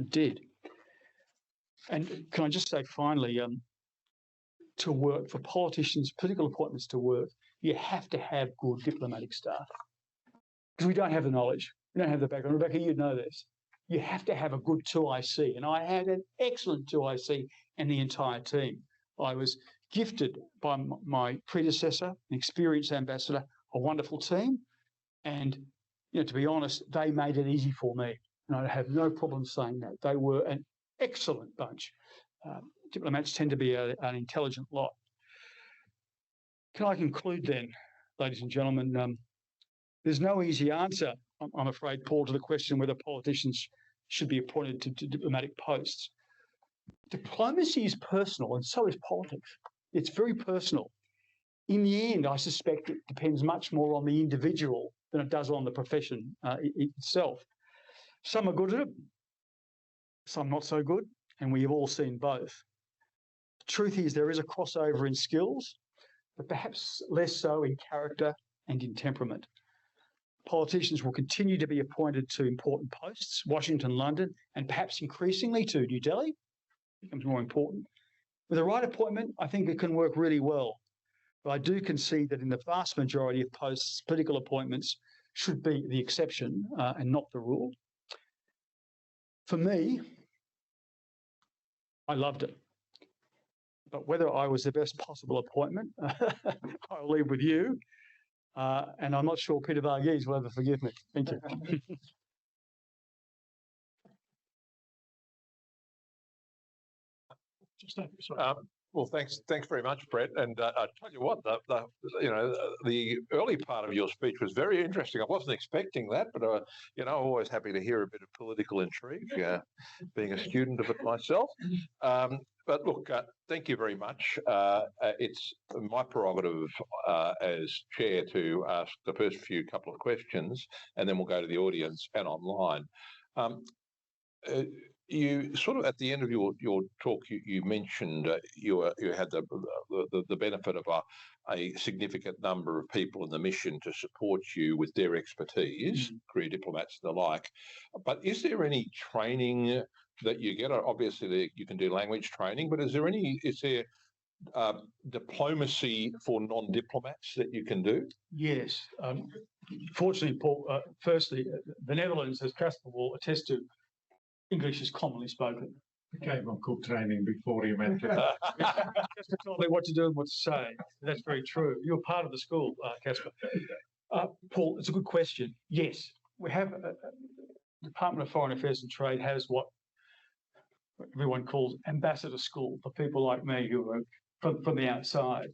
did. And can I just say finally, to work, for politicians, political appointments to work, you have to have good diplomatic staff because we don't have the knowledge. We don't have the background. Rebecca, you know this. You have to have a good 2IC, and I had an excellent 2IC and the entire team. I was gifted by my predecessor, an experienced ambassador, a wonderful team, and to be honest, they made it easy for me, and I have no problem saying that. They were an excellent bunch. Diplomats tend to be an intelligent lot. Can I conclude then, ladies and gentlemen? There's no easy answer, I'm afraid, Paul, to the question whether politicians should be appointed to diplomatic posts. Diplomacy is personal, and so is politics. It's very personal. In the end, I suspect it depends much more on the individual than it does on the profession itself. Some are good at it, some not so good, and we have all seen both. The truth is there is a crossover in skills, but perhaps less so in character and in temperament. Politicians will continue to be appointed to important posts, Washington, London, and perhaps increasingly to New Delhi. It becomes more important. With the right appointment, I think it can work really well. But I do concede that in the vast majority of posts, political appointments should be the exception and not the rule. For me, I loved it. But whether I was the best possible appointment, I'll leave with you. And I'm not sure Peter Varghese will ever forgive me. Thank you. Well, thanks very much, Brett. And I tell you what, the early part of your speech was very interesting. I wasn't expecting that, but always happy to hear a bit of political intrigue, being a student of it myself. But look, thank you very much. It's my prerogative as chair to ask the first couple of questions, and then we'll go to the audience and online. You sort of at the end of your talk, you mentioned you had the benefit of a significant number of people in the mission to support you with their expertise, career diplomats and the like. But is there any training that you get? Obviously, you can do language training, but is there diplomacy for non-diplomats that you can do? Yes. Fortunately, Paul, firstly, the Netherlands, as Casper will attest to, English is commonly spoken. I came on cook training before you went there. Casper told me what to do and what to say. That's very true. You're part of the school, Casper. Paul, it's a good question. Yes, we have the Department of Foreign Affairs and Trade has what everyone calls ambassador school for people like me who are from the outside.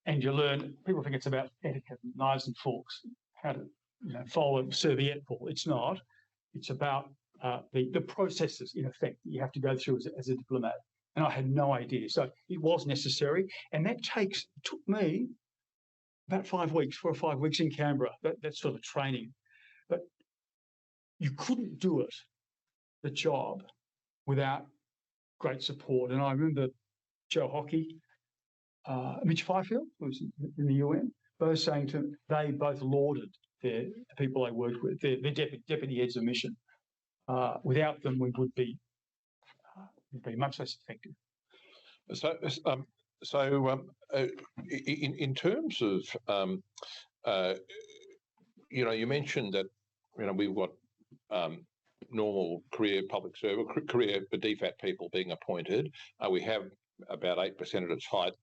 And you learn, people think it's about etiquette, knives and forks, how to fold a serviette, Paul. It's not. It's about the processes, in effect, that you have to go through as a diplomat. And I had no idea. So it was necessary. And that took me about 5 weeks, 4 or 5 weeks in Canberra, that sort of training. But you couldn't do it, the job, without great support. And I remember Joe Hockey, Mitch Fifield, who was in the UN, both saying to me, they both lauded the people they worked with, their deputy heads of mission. Without them, we would be much less effective. In terms of you mentioned that we've got normal public service career DFAT people being appointed. We have about 8% at its height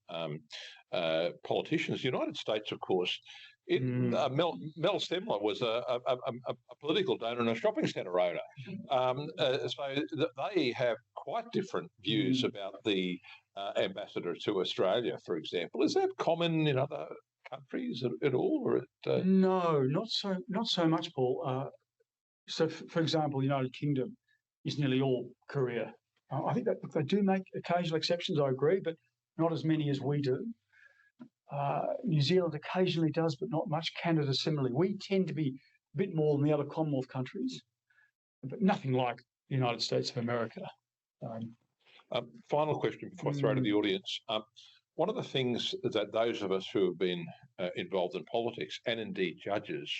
politicians. The United States, of course. Mel Stemler was a political donor and a shopping centre owner. So they have quite different views about the ambassador to Australia, for example. Is that common in other countries at all? Or No, not so much, Paul. So, for example, the United Kingdom is nearly all career. I think that they do make occasional exceptions, I agree, but not as many as we do. New Zealand occasionally does, but not much. Canada similarly. We tend to be a bit more than the other Commonwealth countries, but nothing like the United States of America. Final question before I throw to the audience. One of the things that those of us who have been involved in politics, and indeed judges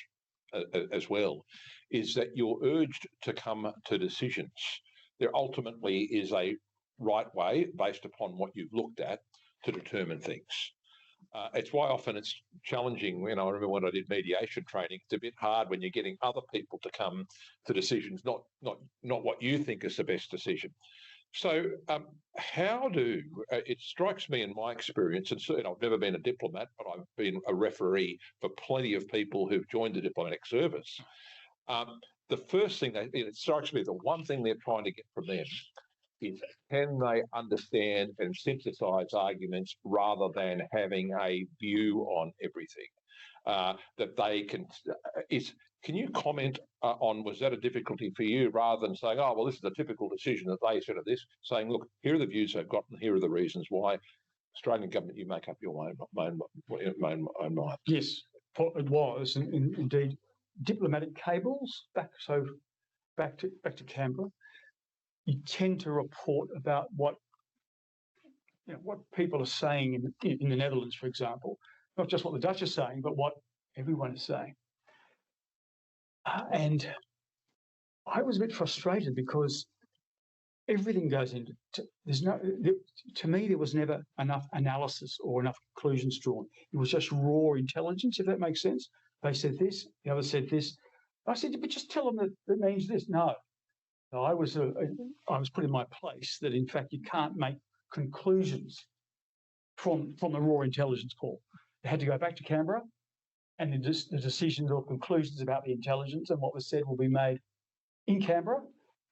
as well, is that you're urged to come to decisions. There ultimately is a right way, based upon what you've looked at, to determine things. It's why often it's challenging. I remember when I did mediation training, it's a bit hard when you're getting other people to come to decisions, not what you think is the best decision. So how do, it strikes me in my experience, and certainly I've never been a diplomat, but I've been a referee for plenty of people who've joined the diplomatic service. The first thing, it strikes me, the one thing they're trying to get from them is, can they understand and synthesize arguments rather than having a view on everything? That they can, can you comment on, was that a difficulty for you, rather than saying, oh, well, this is a typical decision that they said of this, saying, look, here are the views they've got and here are the reasons why. Australian government, you make up your own mind. Yes, it was, and indeed, diplomatic cables back to Canberra. You tend to report about what people are saying in the Netherlands, for example, not just what the Dutch are saying, but what everyone is saying. And I was a bit frustrated because everything goes into. To me, there was never enough analysis or enough conclusions drawn. It was just raw intelligence, if that makes sense. They said this, the other said this. I said, but just tell them that it means this. No, I was put in my place that in fact you can't make conclusions from the raw intelligence call. They had to go back to Canberra, and the decisions or conclusions about the intelligence and what was said will be made in Canberra,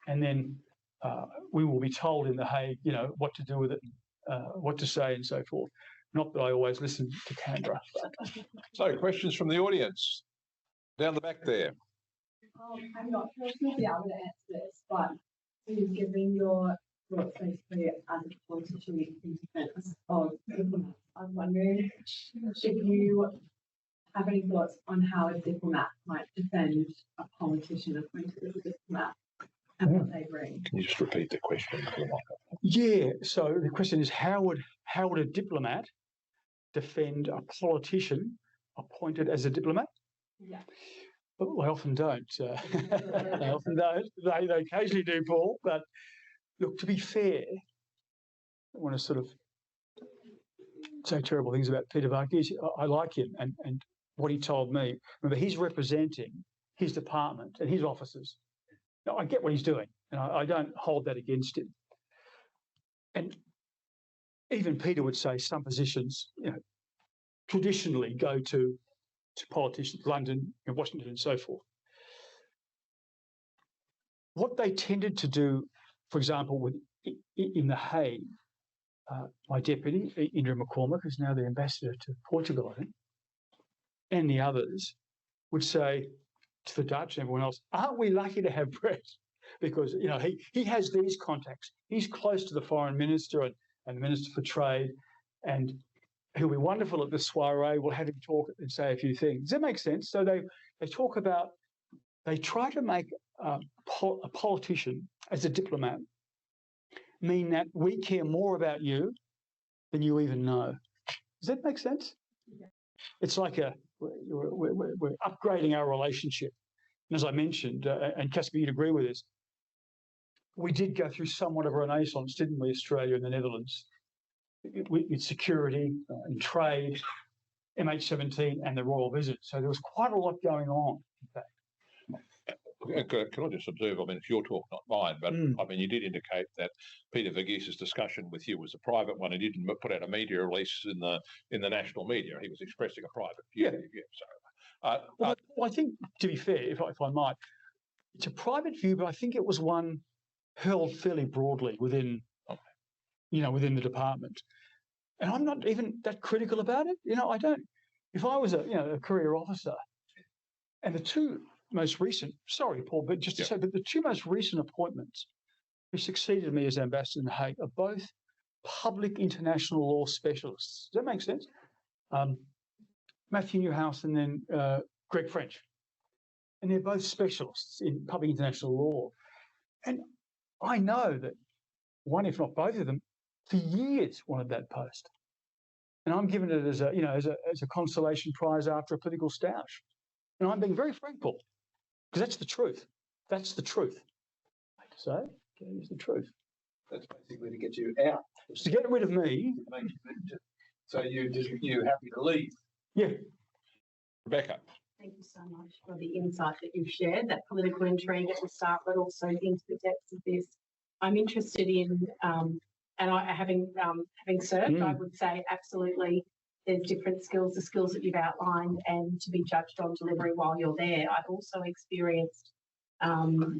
and then we will be told in The Hague, what to do with it, what to say, and so forth. Not that I always listen to Canberra. So, questions from the audience down the back there. I'm not sure if you'll be able to answer this, but you've given your thoughts basically as a politician in defence of diplomats. I'm wondering if you have any thoughts on how a diplomat might defend a politician appointed as a diplomat and what they bring. Can you just repeat the question? Yeah. So the question is, how would a diplomat defend a politician appointed as a diplomat? Yeah. Well, they often don't. They often don't. They occasionally do, Paul. But look, to be fair, I want to sort of say terrible things about Peter Varkey. I like him and what he told me. Remember, he's representing his department and his officers. Now, I get what he's doing, and I don't hold that against him. And even Peter would say some positions, traditionally go to politicians, London and Washington and so forth. What they tended to do, for example, in The Hague, my deputy, Indra McCormick, who's now the ambassador to Portugal, I think, and the others would say to the Dutch and everyone else, aren't we lucky to have Brett? Because, he has these contacts. He's close to the foreign minister and the minister for trade, and he'll be wonderful at the soiree. We'll have him talk and say a few things. Does that make sense? So they try to make a politician as a diplomat mean that we care more about you than you even know. Does that make sense? Yeah. It's like we're upgrading our relationship. And as I mentioned, and Casper, you'd agree with this, we did go through somewhat of a renaissance, didn't we, Australia and the Netherlands, with security and trade, MH17 and the royal visit. So there was quite a lot going on, in fact. Can I just observe? I mean, it's your talk, not mine, but I mean, you did indicate that Peter Verghese' discussion with you was a private one. He didn't put out a media release in the national media. He was expressing a private view. Yeah. Well, I think, to be fair, if I might, it's a private view, but I think it was one held fairly broadly within, within the department. And I'm not even that critical about it. I don't. If I was a career officer, and the two most recent, sorry, Paul, but just to say, but the two most recent appointments who succeeded me as ambassador in The Hague are both public international law specialists. Does that make sense? Matthew Newhouse and then Greg French. And they're both specialists in public international law. And I know that one, if not both of them, for years wanted that post. And I'm giving it as a consolation prize after a political stoush. And I'm being very frank, Paul, because that's the truth. That's the truth. I hate to say it, it's the truth. That's basically to get you out. It's to get rid of me. So you're happy to leave? Yeah. Rebecca. Thank you so much for the insight that you've shared, that political intrigue at the start, but also into the depths of this. I'm interested in, having served, I would say absolutely there's different skills, the skills that you've outlined, and to be judged on delivery while you're there. I've also experienced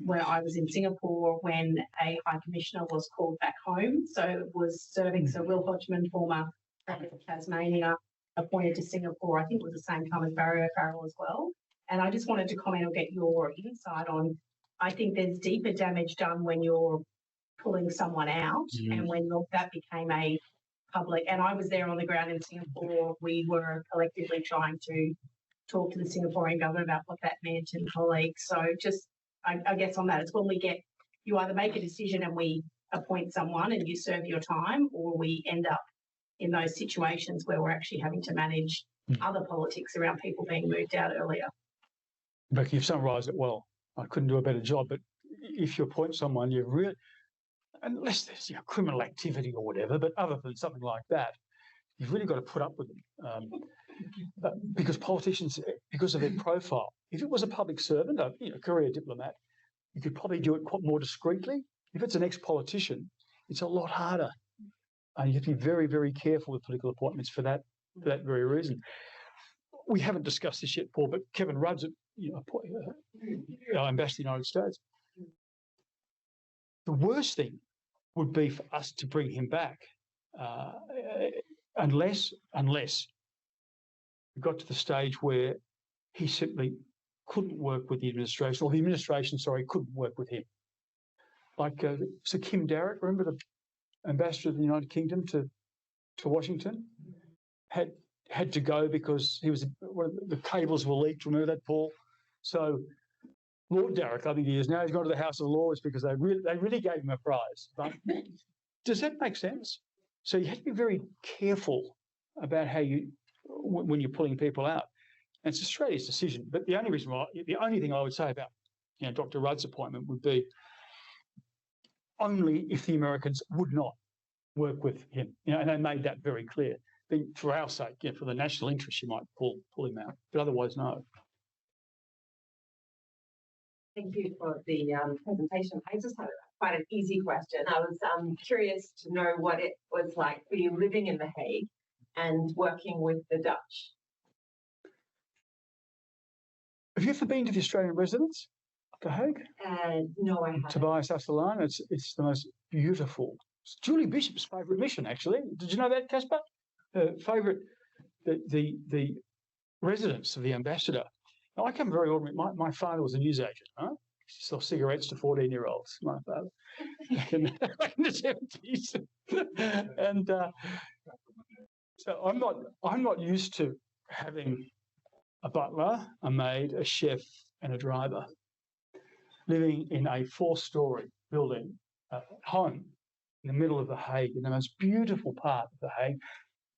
where I was in Singapore when a High Commissioner was called back home. So it was serving Sir Will Hodgman, former Premier of Tasmania, appointed to Singapore. I think it was the same time as Barry O'Farrell as well. And I just wanted to comment or get your insight on, I think there's deeper damage done when you're pulling someone out and when that became a public, and I was there on the ground in Singapore. We were collectively trying to talk to the Singaporean government about what that meant and colleagues. So just, I guess on that, it's when you either make a decision and we appoint someone and you serve your time, or we end up in those situations where we're actually having to manage other politics around people being moved out earlier. Becky, you've summarised it well. I couldn't do a better job, but if you appoint someone, you really, unless there's criminal activity or whatever, but other than something like that, you've really got to put up with them. Because politicians, because of their profile, if it was a public servant, a career diplomat, you could probably do it quite more discreetly. If it's an ex-politician, it's a lot harder. And you have to be very, very careful with political appointments for that very reason. We haven't discussed this yet, Paul, but Kevin Rudd's our ambassador to the United States. The worst thing would be for us to bring him back, unless we got to the stage where he simply couldn't work with the administration, or the administration, couldn't work with him. Like Sir Kim Darroch, remember the ambassador of the United Kingdom to Washington, had to go because the cables were leaked. Remember that, Paul? So Lord Darroch, I think he is now, he's gone to the House of Lords because they really gave him a prize. But does that make sense? So you have to be very careful about how when you're pulling people out. And it's Australia's decision. But the only thing I would say about Dr. Rudd's appointment would be only if the Americans would not work with him. And they made that very clear. Then for our sake, for the national interest, you might pull him out. But otherwise, no. Thank you for the presentation. I just had quite an easy question. I was curious to know what it was like for you living in The Hague and working with the Dutch. Have you ever been to the Australian residence of The Hague? No, I haven't. Tobias Asselin, it's the most beautiful. It's Julie Bishop's favourite mission, actually. Did you know that, Caspar? Her favourite, the residence of the ambassador. Now, I come very ordinary. My father was a newsagent, huh? He sold cigarettes to 14-year-olds, my father, back in the 70s. And so I'm not used to having a butler, a maid, a chef, and a driver living in a 4-story building home in the middle of The Hague, in the most beautiful part of The Hague,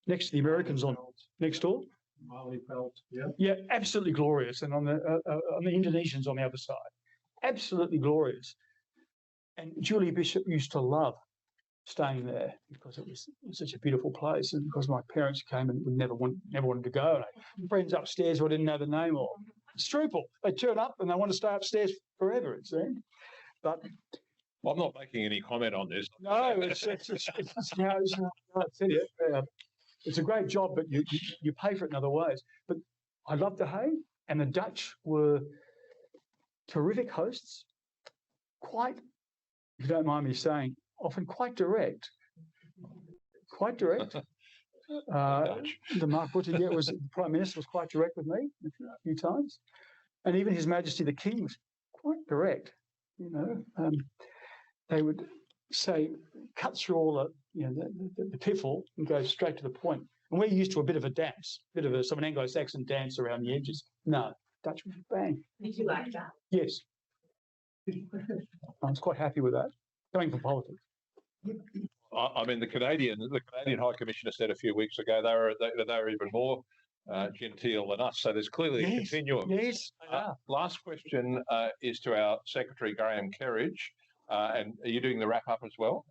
next to the Americans on next door. Yeah, absolutely glorious, and on the Indonesians on the other side, absolutely glorious. And Julie Bishop used to love staying there because it was such a beautiful place, and because my parents came and would never wanted to go. And I had friends upstairs who I didn't know the name of. Struple. They turn up and they want to stay upstairs forever, it seemed. But I'm not making any comment on this. no, it's a great job, but you pay for it in other ways. But I loved The Hague, and the Dutch were terrific hosts, quite, if you don't mind me saying, often quite direct. Quite direct. The Mark Buttigieg was the Prime Minister was quite direct with me a few times, and even His Majesty the King was quite direct. You know, they would say, cut through all the piffle and go straight to the point. And we're used to a bit of a dance, some an Anglo-Saxon dance around the edges. No, Dutch was bang. Did you like that? Yes, I was quite happy with that. Coming from politics. I mean, the Canadian High Commissioner said a few weeks ago they were even more genteel than us. So there's clearly a continuum. Yes. Last question is to our Secretary Graham Kerridge, and are you doing the wrap up as well?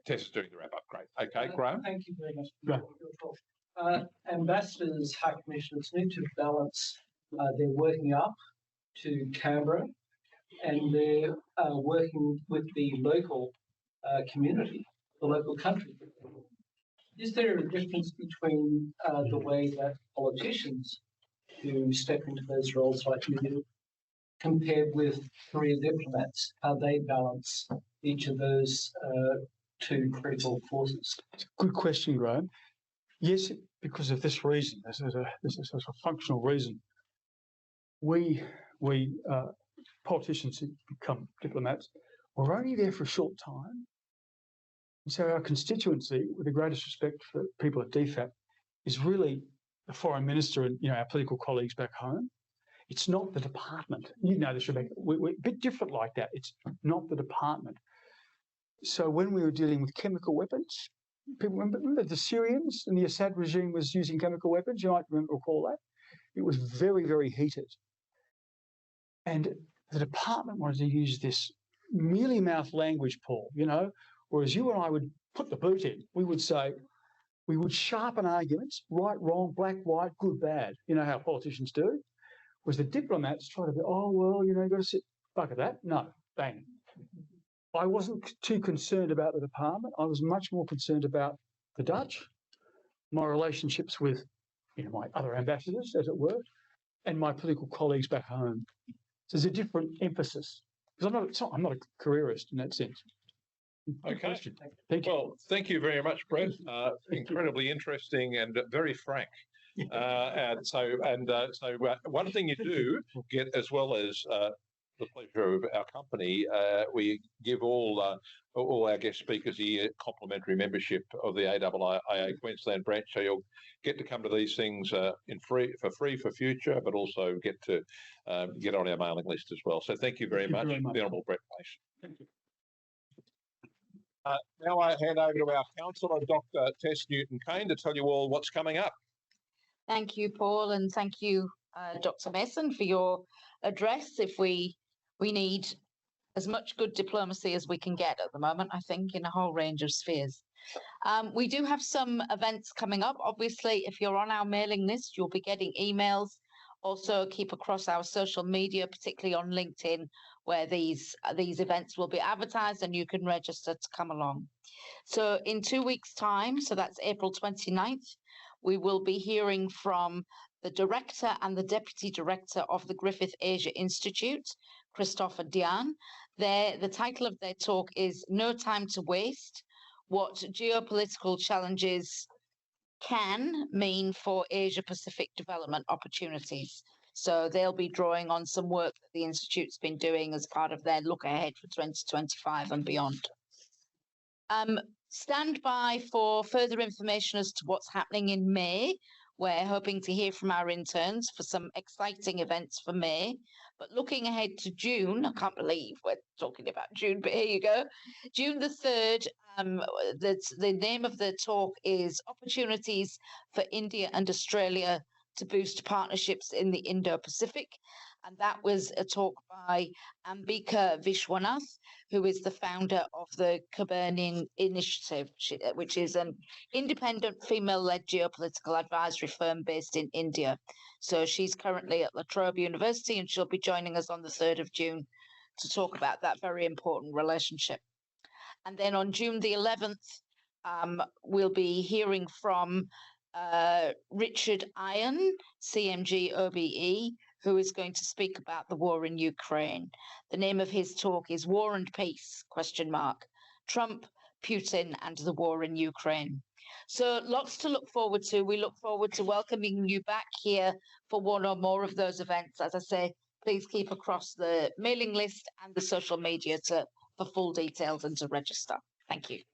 Tess is doing the wrap up. Great. Okay, Graham. Thank you very much. Ambassadors, High Commissioners need to balance their working up to Canberra and their working with the local community, the local country. Is there a difference between the way that politicians who step into those roles like you do, compared with career diplomats, how they balance each of those two critical forces? It's a good question, Graham. Yes, because of this reason. This is a functional reason. We politicians who become diplomats, we're only there for a short time. And so our constituency, with the greatest respect for people at DFAT, is really the Foreign Minister and our political colleagues back home. It's not the department. You know this, Rebecca. We're a bit different like that. It's not the department. So when we were dealing with chemical weapons, people remember the Syrians and the Assad regime was using chemical weapons. You might recall that. It was very, very heated. And the department wanted to use this mealy-mouthed language, Paul, whereas you and I would put the boot in. We would say, we would sharpen arguments, right, wrong, black, white, good, bad. You know how politicians do. Was the diplomats try to be, you've got to sit, fuck at that. No, bang. I wasn't too concerned about the department. I was much more concerned about the Dutch, my relationships with my other ambassadors, as it were, and my political colleagues back home. So there's a different emphasis. Because I'm not a careerist in that sense. Okay. Thank you. Well, thank you very much, Brett. Incredibly interesting and very frank. So one thing you do get, as well as the pleasure of our company, we give all our guest speakers a complimentary membership of the AIIA Queensland branch. So you'll get to come to these things for free for future, but also get to get on our mailing list as well. So thank you very much, the Honourable Brett Place. Thank you. Now I hand over to our councillor, Dr. Tess Newton-Cain, to tell you all what's coming up. Thank you, Paul, and thank you, Dr. Mason, for your address. If we need as much good diplomacy as we can get at the moment, I think, in a whole range of spheres. We do have some events coming up. Obviously, if you're on our mailing list, you'll be getting emails. Also, keep across our social media, particularly on LinkedIn, where these events will be advertised and you can register to come along. So in 2 weeks' time, so that's April 29th, we will be hearing from the Director and the Deputy Director of the Griffith Asia Institute, Christopher Dian. The title of their talk is No Time to Waste, What Geopolitical Challenges Can Mean for Asia-Pacific Development Opportunities. So they'll be drawing on some work that the Institute's been doing as part of their look ahead for 2025 and beyond. Stand by for further information as to what's happening in May. We're hoping to hear from our interns for some exciting events for May. But looking ahead to June, I can't believe we're talking about June, but here you go. June the 3rd, the name of the talk is Opportunities for India and Australia to boost partnerships in the Indo-Pacific. And that was a talk by Ambika Vishwanath, who is the founder of the Kaburnian Initiative, which is an independent female-led geopolitical advisory firm based in India. So she's currently at La Trobe University, and she'll be joining us on the 3rd of June to talk about that very important relationship. And then on June the 11th, we'll be hearing from Richard Iron, CMG OBE, who is going to speak about the war in Ukraine. The name of his talk is War and Peace, ? Trump, Putin and the war in Ukraine. So lots to look forward to. We look forward to welcoming you back here for one or more of those events. As I say, please keep across the mailing list and the social media for full details and to register. Thank you.